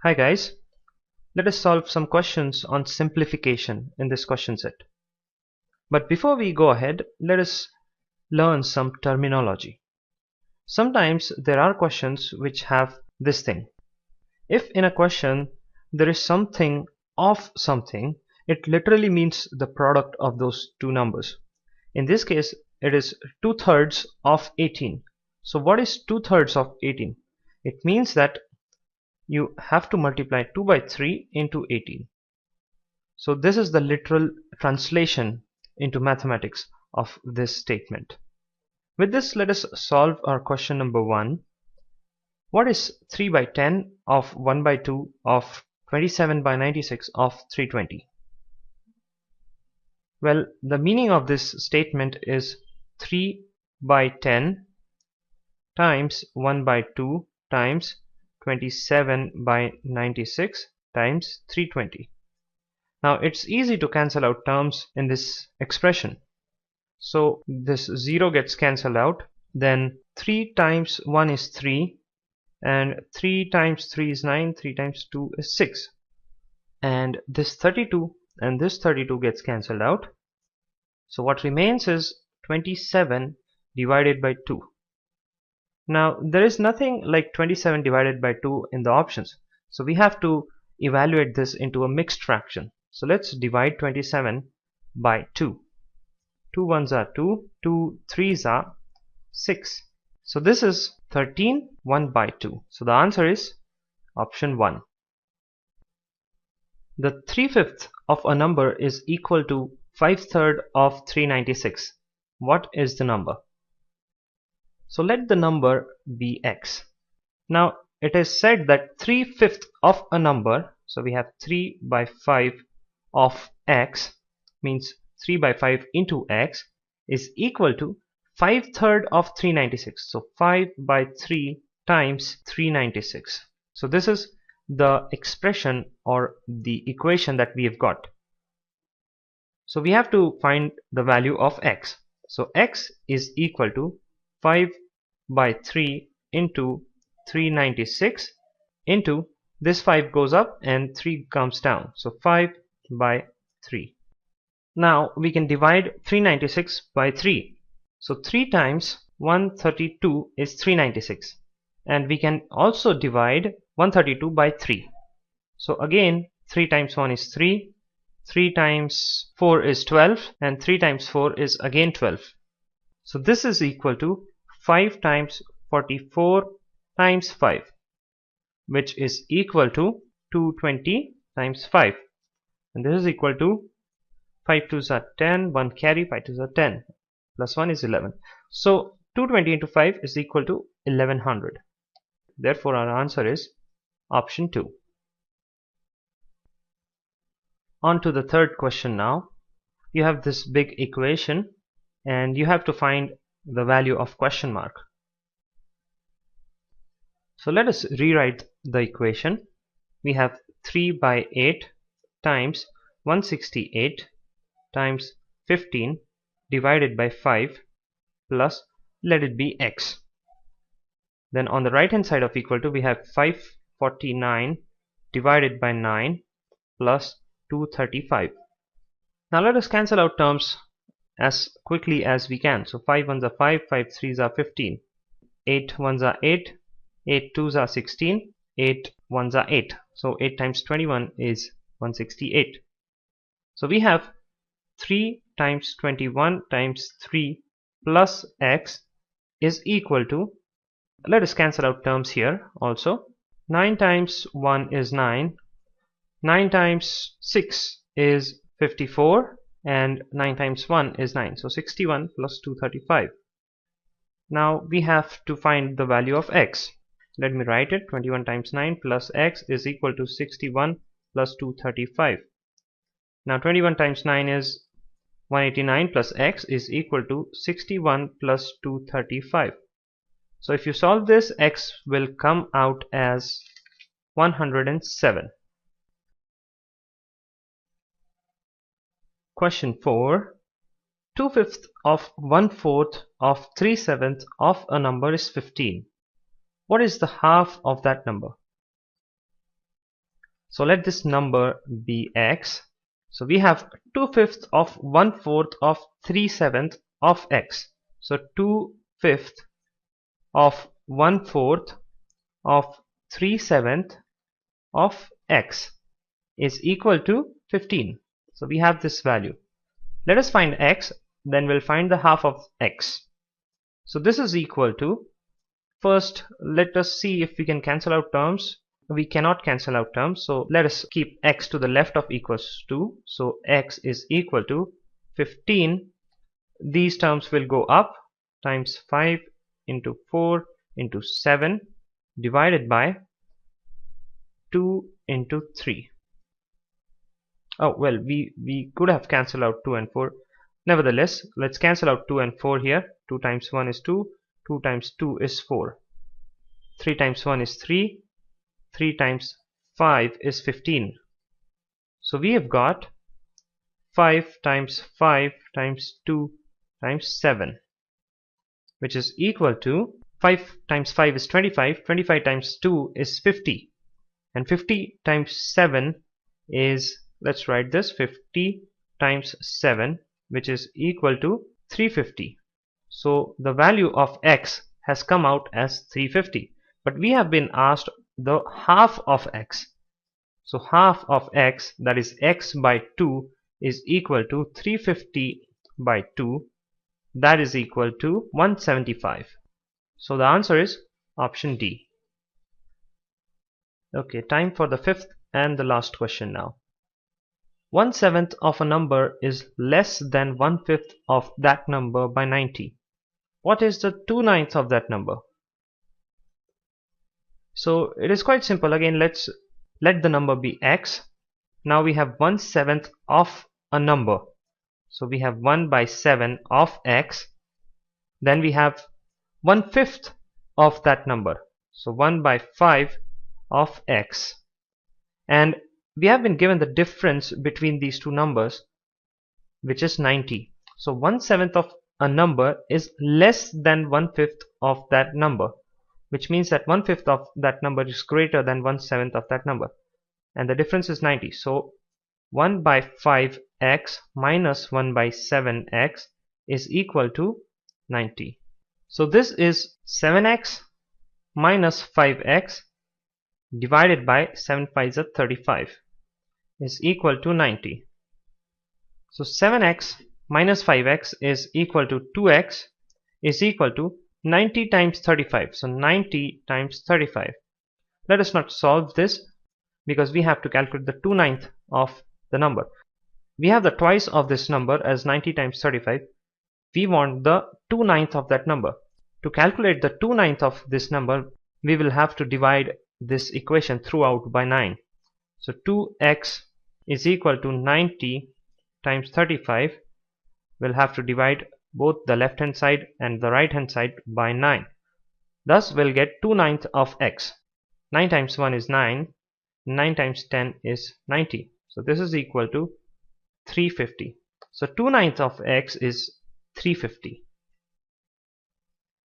Hi guys, let us solve some questions on simplification in this question set. But before we go ahead, let us learn some terminology. Sometimes there are questions which have this thing. If in a question there is something of something, it literally means the product of those two numbers. In this case, it is 2/3 of 18. So what is 2/3 of 18? It means that you have to multiply 2 by 3 into 18. So this is the literal translation into mathematics of this statement. With this, let us solve our question number 1. What is 3 by 10 of 1 by 2 of 27 by 96 of 320? Well, the meaning of this statement is 3 by 10 times 1 by 2 times 27 by 96 times 320. Now it's easy to cancel out terms in this expression. So this 0 gets cancelled out, then 3 times 1 is 3, and 3 times 3 is 9, 3 times 2 is 6. And this 32 and this 32 gets cancelled out. So what remains is 27 divided by 2. Now there is nothing like 27 divided by 2 in the options. So we have to evaluate this into a mixed fraction. So let's divide 27 by 2. 2 ones are 2, 2 threes are 6. So this is 13, 1 by 2. So the answer is option 1. The 3/5 of a number is equal to 5/3 of 396. What is the number? So let the number be x. Now it is said that 3/5 of a number, so we have 3 by 5 of x, means 3 by 5 into x, is equal to 5/3 of 396. So 5 by 3 times 396. So this is the expression or the equation that we have got. So we have to find the value of x. So x is equal to 5 by 3 into 396 into this 5 goes up and 3 comes down. So 5 by 3. Now we can divide 396 by 3. So 3 times 132 is 396. And we can also divide 132 by 3. So again 3 times 1 is 3. 3 times 4 is 12, and 3 times 4 is again 12. So this is equal to 5 times 44 times 5, which is equal to 220 times 5. And this is equal to 5 2s are 10, 1 carry, 5 2s are 10, plus 1 is 11. So 220 into 5 is equal to 1100. Therefore our answer is option 2. On to the third question now. You have this big equation and you have to find the value of question mark. So let us rewrite the equation. We have 3 by 8 times 168 times 15 divided by 5 plus, let it be x. Then on the right hand side of equal to, we have 549 divided by 9 plus 235. Now let us cancel out terms as quickly as we can. So 5 ones are 5, 5 threes are 15, 8 ones are 8, 8 twos are 16, 8 ones are 8. So 8 times 21 is 168. So we have 3 times 21 times 3 plus x is equal to, let us cancel out terms here also. 9 times 1 is 9, 9 times 6 is 54, and 9 times 1 is 9. So 61 plus 235. Now we have to find the value of x. Let me write it. 21 times 9 plus x is equal to 61 plus 235. Now 21 times 9 is 189 plus x is equal to 61 plus 235. So if you solve this, x will come out as 107. Question 4. 2/5 of 1/4 of 3/7 of a number is 15. What is the half of that number? So let this number be x. So we have 2/5 of 1/4 of 3/7 of x. So 2/5 of 1/4 of 3/7 of x is equal to 15. So we have this value. Let us find x, then we'll find the half of x. So this is equal to, first let us see if we can cancel out terms. We cannot cancel out terms, so let us keep x to the left of equals to. So x is equal to 15. These terms will go up, times 5 into 4 into 7 divided by 2 into 3. Oh well, we could have cancelled out 2 and 4. Nevertheless, let's cancel out 2 and 4 here. 2 times 1 is 2, 2 times 2 is 4, 3 times 1 is 3, 3 times 5 is 15. So we have got 5 times 5 times 2 times 7, which is equal to 5 times 5 is 25, 25 times 2 is 50, and 50 times 7 is, let's write this, 50 times 7, which is equal to 350. So the value of x has come out as 350, but we have been asked the half of x. So half of x, that is x by 2, is equal to 350 by 2, that is equal to 175. So the answer is option D. Okay, time for the fifth and the last question now. 1/7 of a number is less than 1/5 of that number by 90. What is the 2/9 of that number? So it is quite simple. Again, let's let the number be x. Now we have 1/7 of a number. So we have 1 by 7 of x. Then we have 1/5 of that number. So 1 by 5 of x. And we have been given the difference between these two numbers, which is 90. So 1/7 of a number is less than 1/5 of that number, which means that 1/5 of that number is greater than 1/7 of that number, and the difference is 90. So 1 by 5x minus 1 by 7x is equal to 90. So this is 7x minus 5x divided by 7 5s are 35 is equal to 90. So 7x minus 5x is equal to 2x is equal to 90 times 35. So 90 times 35. Let us not solve this because we have to calculate the 2/9 of the number. We have the twice of this number as 90 times 35. We want the 2/9 of that number. To calculate the 2/9 of this number, we will have to divide this equation throughout by 9. So 2x is equal to 90 times 35. We'll have to divide both the left hand side and the right hand side by 9. Thus we'll get 2/9 of x. 9 times 1 is 9. 9 times 10 is 90. So this is equal to 350. So 2/9 of x is 350.